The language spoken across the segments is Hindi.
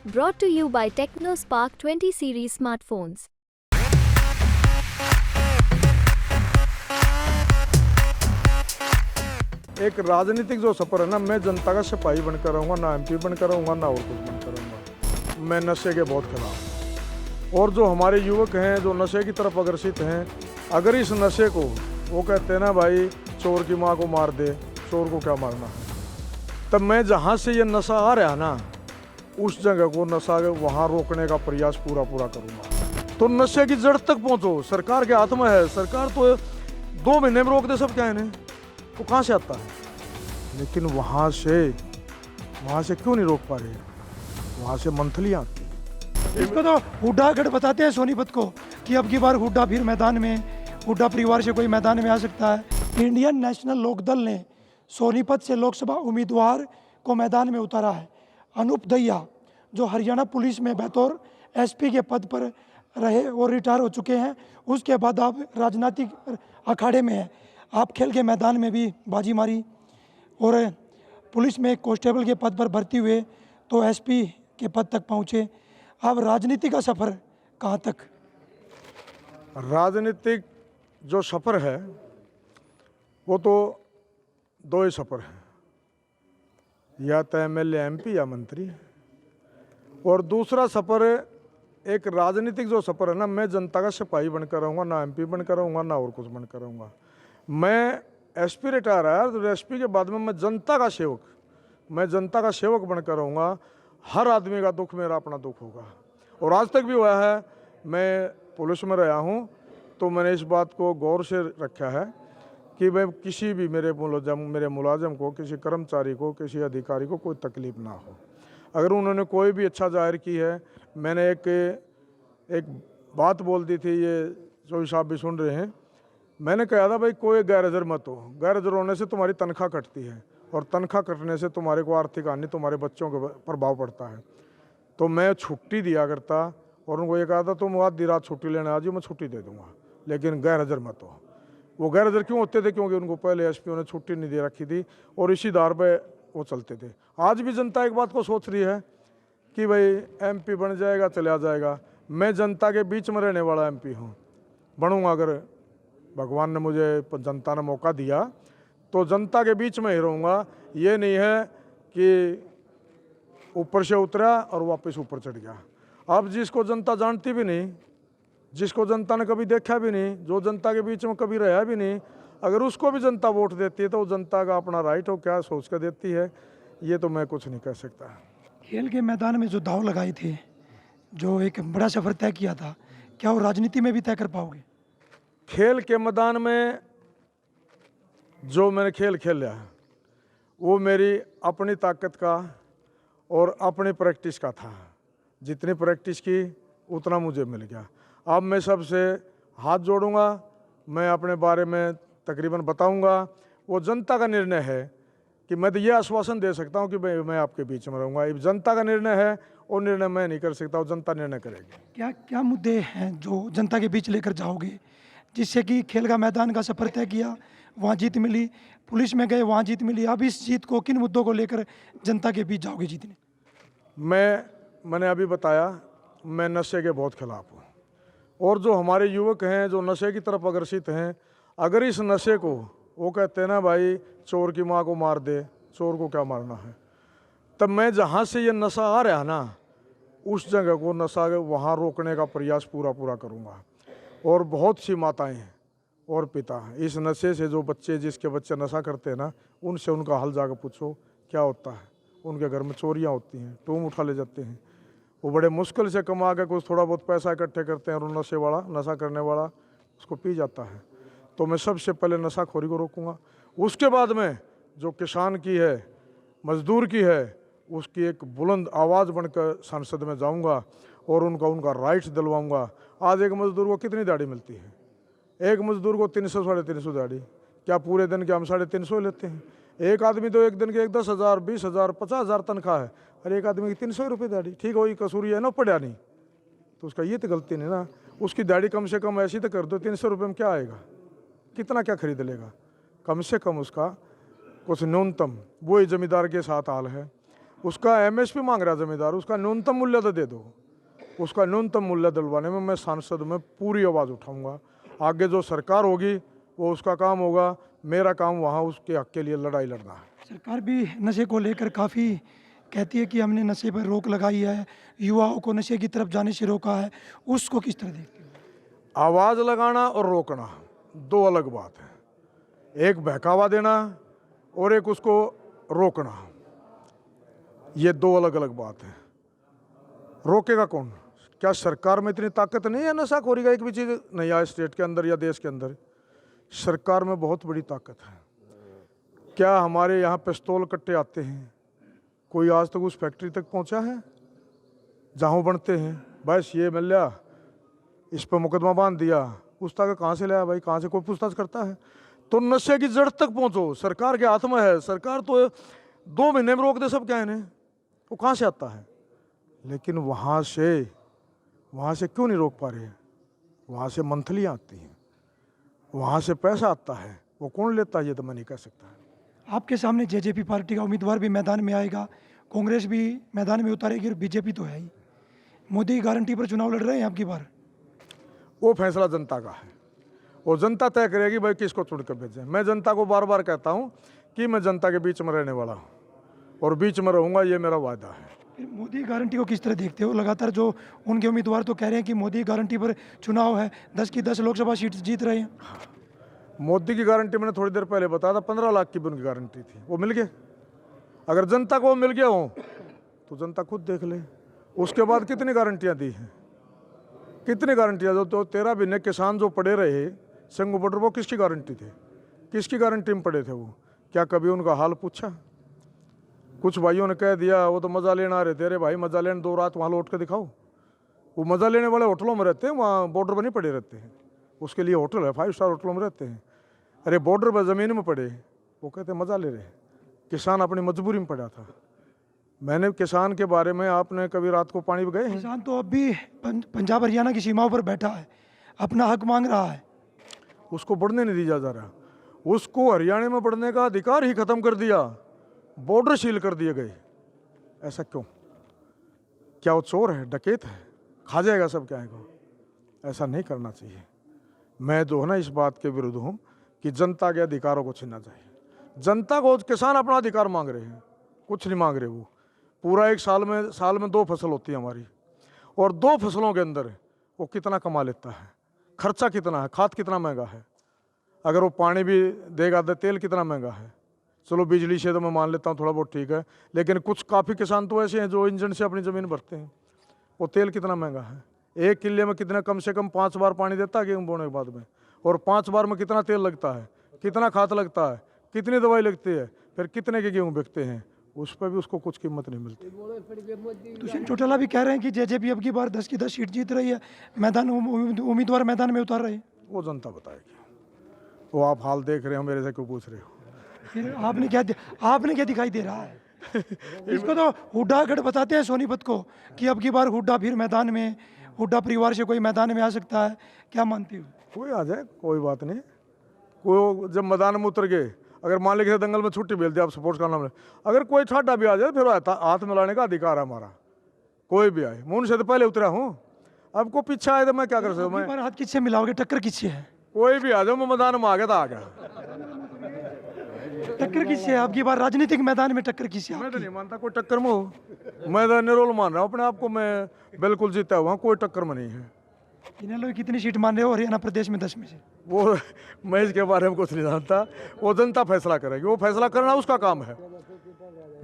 Brought to you by TechnoSpark 20 series smartphones. एक राजनीतिक जो सफर है ना, मैं जनता का सिपाही बनकर रहूँगा, ना एमपी बनकर रहूँगा, ना और कुछ बनकर रहूँगा। मैं नशे के बहुत खिलाफ हूँ। और जो हमारे युवक हैं जो नशे की तरफ अग्रसित हैं, अगर इस नशे को वो कहते हैं ना भाई चोर की माँ को मार दे, चोर को क्या मारना है, तब मैं जहाँ से ये नशा आ रहा ना उस जगह को नशा वहाँ रोकने का प्रयास पूरा करूँगा। तो नशे की जड़ तक पहुँचो, सरकार के हाथ में है। सरकार तो 2 महीने में रोक दे सब क्या इन्हें, तो कहाँ से आता है, लेकिन वहाँ से क्यों नहीं रोक पा रहे, वहाँ से मंथली आती है। इसको तो हुड्डा गढ़ बताते हैं सोनीपत को कि अब की बार हुड्डा फिर मैदान में, हुड्डा परिवार से कोई मैदान में आ सकता है। इंडियन नेशनल लोकदल ने सोनीपत से लोकसभा उम्मीदवार को मैदान में उतारा है। अनूप दहिया जो हरियाणा पुलिस में बतौर एसपी के पद पर रहे और रिटायर हो चुके हैं, उसके बाद आप राजनीतिक अखाड़े में हैं। आप खेल के मैदान में भी बाजी मारी और पुलिस में कांस्टेबल के पद पर भर्ती हुए तो एसपी के पद तक पहुँचे। अब राजनीति का सफ़र कहाँ तक? राजनीतिक जो सफ़र है वो तो 2 ही सफ़र है, या तो एमएलए एमपी या मंत्री। और दूसरा सफ़र एक राजनीतिक जो सफ़र है ना, मैं जनता का सिपाही बनकर रहूँगा, ना एमपी बनकर रहूँगा, ना और कुछ बनकर रहूँगा। मैं एसपी रिटायर आया तो एसपी के बाद में मैं जनता का सेवक बनकर रहूँगा। हर आदमी का दुख मेरा अपना दुख होगा, और आज तक भी हुआ है। मैं पुलिस में रहा हूँ तो मैंने इस बात को गौर से रखा है कि मैं किसी भी मेरे मुलाजम को, किसी कर्मचारी को, किसी अधिकारी को कोई तकलीफ ना हो। अगर उन्होंने कोई भी अच्छा जाहिर की है, मैंने एक बात बोल दी थी, ये जो साहब भी सुन रहे हैं, मैंने कहा था भाई कोई गैरहाजिर मत हो। गैरहाजिर होने से तुम्हारी तनख्वाह कटती है, और तनख्वाह कटने से तुम्हारे को आर्थिक हानि, तुम्हारे बच्चों के प्रभाव पड़ता है। तो मैं छुट्टी दिया करता और उनको ये कहा था तुम आधी रात छुट्टी लेने आ जाओ, मैं छुट्टी दे दूंगा, लेकिन गैरहाजिर मत हो। वो गैरहाजिर क्यों होते थे? क्योंकि उनको पहले एसपीओ ने छुट्टी नहीं दे रखी थी और इसी आधार पे वो चलते थे। आज भी जनता एक बात को सोच रही है कि भाई एमपी बन जाएगा, चला जाएगा। मैं जनता के बीच में रहने वाला एमपी हूँ, बनूंगा। अगर भगवान ने मुझे, जनता ने मौका दिया तो जनता के बीच में ही रहूँगा। ये नहीं है कि ऊपर से उतरा और वापस ऊपर चढ़ गया। अब जिसको जनता जानती भी नहीं, जिसको जनता ने कभी देखा भी नहीं, जो जनता के बीच में कभी रहा भी नहीं, अगर उसको भी जनता वोट देती है तो जनता का अपना राइट हो, क्या सोच कर देती है, ये तो मैं कुछ नहीं कह सकता। खेल के मैदान में जो दाव लगाए थे, जो एक बड़ा सफ़र तय किया था, क्या वो राजनीति में भी तय कर पाओगे? खेल के मैदान में जो मैंने खेल खेला वो मेरी अपनी ताकत का और अपनी प्रैक्टिस का था। जितनी प्रैक्टिस की उतना मुझे मिल गया। अब मैं सबसे हाथ जोड़ूंगा, मैं अपने बारे में तकरीबन बताऊंगा। वो जनता का निर्णय है कि मैं तो ये आश्वासन दे सकता हूं कि मैं आपके बीच में रहूंगा। ये जनता का निर्णय है, और निर्णय मैं नहीं कर सकता, वो जनता निर्णय करेगी। क्या क्या मुद्दे हैं जो जनता के बीच लेकर जाओगे, जिससे कि खेल का मैदान का सफ़र तय किया, वहाँ जीत मिली, पुलिस में गए वहाँ जीत मिली, अब इस जीत को किन मुद्दों को लेकर जनता के बीच जाओगे जीतने? मैंने अभी बताया, मैं नशे के बहुत खिलाफ हूँ। और जो हमारे युवक हैं जो नशे की तरफ अग्रसित हैं, अगर इस नशे को वो कहते हैं ना भाई चोर की माँ को मार दे, चोर को क्या मारना है, तब मैं जहाँ से ये नशा आ रहा ना उस जगह को नशा वहाँ रोकने का प्रयास पूरा करूँगा। और बहुत सी माताएं और पिता इस नशे से, जो बच्चे, जिसके बच्चे नशा करते हैं ना, उनसे उनका हाल जाकर पूछो क्या होता है। उनके घर में चोरियाँ होती हैं, टूम उठा ले जाते हैं। वो बड़े मुश्किल से कमा के कुछ थोड़ा बहुत पैसा इकट्ठे करते हैं, और नशा करने वाला उसको पी जाता है। तो मैं सबसे पहले नशाखोरी को रोकूंगा। उसके बाद में जो किसान की है, मजदूर की है, उसकी एक बुलंद आवाज़ बनकर संसद में जाऊंगा और उनका राइट्स दिलवाऊंगा। आज एक मजदूर को कितनी दिहाड़ी मिलती है? एक मजदूर को 300 साढ़े 300 दिहाड़ी। क्या पूरे दिन के हम 350 लेते हैं? एक आदमी तो एक दिन के 10,000, 20,000, 50,000 तनख्वाह है, और एक आदमी की 300 रुपये दिहाड़ी। ठीक हो, ये कसूर है ना, पढ़ा नहीं तो उसका ये तो गलती नहीं ना। उसकी दिहाड़ी कम से कम ऐसी तो कर दो, 300 रुपये में क्या आएगा, कितना क्या खरीद लेगा? कम से कम उसका कुछ न्यूनतम, वही जमींदार के साथ हाल है। उसका एमएसपी मांग रहा जमींदार, उसका न्यूनतम मूल्य तो दे दो। उसका न्यूनतम मूल्य दिलवाने में मैं सांसद में पूरी आवाज़ उठाऊंगा। आगे जो सरकार होगी वो उसका काम होगा, मेरा काम वहाँ उसके हक के लिए लड़ाई लड़ना है। सरकार भी नशे को लेकर काफ़ी कहती है कि हमने नशे पर रोक लगाई है, युवाओं को नशे की तरफ जाने से रोका है, उसको किस तरह देखते हो? आवाज़ लगाना और रोकना दो अलग बात है। एक बहकावा देना और एक उसको रोकना, ये दो अलग अलग बात है। रोकेगा कौन? क्या सरकार में इतनी ताकत नहीं है नशाखोरी का एक भी चीज़ नहीं आए स्टेट के अंदर या देश के अंदर? सरकार में बहुत बड़ी ताकत है। क्या हमारे यहाँ पिस्तौल कट्टे आते हैं? कोई आज तक उस फैक्ट्री तक पहुँचा है जहाँ बनते हैं? बस ये मिल लिया, इस पर मुकदमा बांध दिया, पूछताछ कहाँ से लाया भाई, कहाँ से कोई पूछताछ करता है? तो नशे की जड़ तक पहुँचो, सरकार के हाथ में है। सरकार तो 2 महीने में रोक दे सब, क्या है इन्हें, वो कहाँ से आता है? लेकिन वहाँ से क्यों नहीं रोक पा रहे हैं? वहाँ से मंथलियाँ आती हैं, वहाँ से पैसा आता है, वो कौन लेता है ये तो मैं नहीं कह सकता। आपके सामने जेजेपी पार्टी का उम्मीदवार भी मैदान में आएगा, कांग्रेस भी मैदान में उतारेगी और बीजेपी तो है ही। मोदी की गारंटी पर चुनाव लड़ रहे हैं आपकी बार? वो फैसला जनता का है, वो जनता तय करेगी भाई किसको चुन कर भेजें। मैं जनता को बार बार कहता हूँ कि मैं जनता के बीच में रहने वाला हूँ और बीच में रहूँगा, ये मेरा वादा है। फिर मोदी की गारंटी को किस तरह देखते हो? लगातार जो उनके उम्मीदवार तो कह रहे हैं कि मोदी की गारंटी पर चुनाव है, 10 की 10 लोकसभा सीट जीत रहे हैं। मोदी की गारंटी मैंने थोड़ी देर पहले बताया था, 15 लाख की भी उनकी गारंटी थी, वो मिल गए। अगर जनता को मिल गया हो तो जनता खुद देख ले। उसके बाद कितनी गारंटियाँ दी हैं, कितनी गारंटियाँ? जो तो 13 महीने किसान जो पड़े रहे संघ बॉर्डर, वो किसकी गारंटी थे? किसकी गारंटी में पड़े थे वो? क्या कभी उनका हाल पूछा? कुछ भाइयों ने कह दिया वो तो मज़ा लेने आ रहे थे। अरे भाई मज़ा लेने 2 रात वहाँ लौट के दिखाओ। वो मज़ा लेने वाले होटलों में रहते हैं, वहाँ बॉर्डर पर नहीं पड़े रहते हैं, उसके लिए होटल है, 5 स्टार होटलों में रहते हैं। अरे बॉर्डर पर ज़मीन में पड़े, वो कहते मज़ा ले रहे। किसान अपनी मजबूरी में पड़ा था। मैंने किसान के बारे में, आपने कभी रात को पानी पे गए हैं? किसान तो अब भी पंजाब हरियाणा की सीमाओं पर बैठा है, अपना हक मांग रहा है। उसको बढ़ने नहीं दिया जा रहा। उसको हरियाणा में बढ़ने का अधिकार ही खत्म कर दिया, बॉर्डर सील कर दिए गए। ऐसा क्यों? क्या वो चोर है, डकैत है, खा जाएगा सब क्या है? ऐसा नहीं करना चाहिए। मैं जो है ना इस बात के विरुद्ध हूँ कि जनता के अधिकारों को छीनना चाहिए। जनता को, किसान अपना अधिकार मांग रहे हैं, कुछ नहीं मांग रहे। वो पूरा एक साल में 2 फसल होती है हमारी, और 2 फसलों के अंदर वो कितना कमा लेता है, खर्चा कितना है, खाद कितना महंगा है, अगर वो पानी भी देगा तो तेल कितना महंगा है। चलो बिजली से तो मैं मान लेता हूँ थोड़ा बहुत ठीक है, लेकिन कुछ काफ़ी किसान तो ऐसे हैं जो इंजन से अपनी ज़मीन भरते हैं। वो तेल कितना महंगा है। 1 किले में कितना, कम से कम 5 बार पानी देता है गेहूँ बोने के बाद में, और 5 बार में कितना तेल लगता है, कितना खाद लगता है, कितनी दवाई लगती है, फिर कितने के गेहूँ बिकते हैं, उस पर भी उसको कुछ कीमत नहीं मिलती। दुष्यंत चौटाला भी कह रहे हैं कि जेजेपी अब की बार 10 की 10 सीट जीत रही है, मैदान उम्मीदवार मैदान में उतार रहे हैं। वो जनता बताएगी। वो आप हाल देख रहे हो, मेरे से क्यों पूछ रहे हो? फिर आपने क्या दिखाई दे रहा है? इसको तो हुड्डा गढ़ बताते हैं सोनीपत को, कि अब की बार हुड्डा फिर मैदान में, हुड्डा परिवार से कोई मैदान में आ सकता है। क्या मानते हो? कोई आ जाए, कोई बात नहीं। कोई जब मैदान में उतर गए, अगर मान लीजिए दंगल में छुट्टी भेज दिया, आप सपोर्ट करना में, अगर कोई ठाडा भी आ जाए फिर हाथ मिलाने का अधिकार है हमारा। कोई भी आए, मुंह से तो पहले उतरा हूँ, अब को पीछे आए तो मैं क्या कर सकता हूँ? मैं हाथ किससे मिलाओगे? टक्कर किससे है? कोई भी आ जाओ, मैं मैदान में आ गया तो आ गया। टक्कर किससे है आपकी बार राजनीतिक मैदान में? टक्कर किससे? मैं तो नहीं मानता कोई टक्कर में हो। मैं तो निरोल मान रहा हूँ अपने आप को, मैं बिल्कुल जीता हुआ, कोई टक्कर में नहीं है। इन्हें कितनी सीट मान रहे हो हरियाणा प्रदेश में 10 में से? वो मैं इसके बारे में कुछ नहीं जानता, वो जनता फैसला करेगी, वो फैसला करना उसका काम है।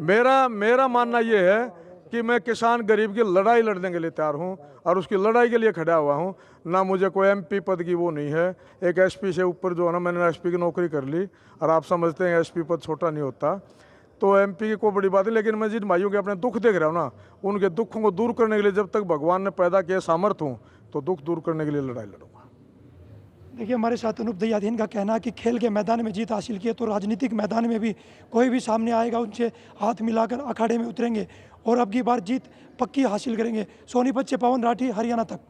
मेरा मानना ये है कि मैं किसान गरीब की लड़ाई लड़ने के लिए तैयार हूँ और उसकी लड़ाई के लिए खड़ा हुआ हूँ। ना मुझे कोई MP पद की वो नहीं है, एक SP से ऊपर जो है ना, मैंने SP की नौकरी कर ली, और आप समझते हैं SP पद छोटा नहीं होता, तो MP की कोई बड़ी बात है। लेकिन मैं जिन भाइयों के अपने दुख देख रहा हूँ ना, उनके दुखों को दूर करने के लिए जब तक भगवान ने पैदा किया सामर्थ्य हूँ, तो दुख दूर करने के लिए लड़ाई लड़ूंगा। देखिए, हमारे साथ अनूप दयाधीन का कहना है कि खेल के मैदान में जीत हासिल की है तो राजनीतिक मैदान में भी कोई भी सामने आएगा उनसे हाथ मिलाकर अखाड़े में उतरेंगे और अब की बार जीत पक्की हासिल करेंगे। सोनीपत से पवन राठी, हरियाणा तक।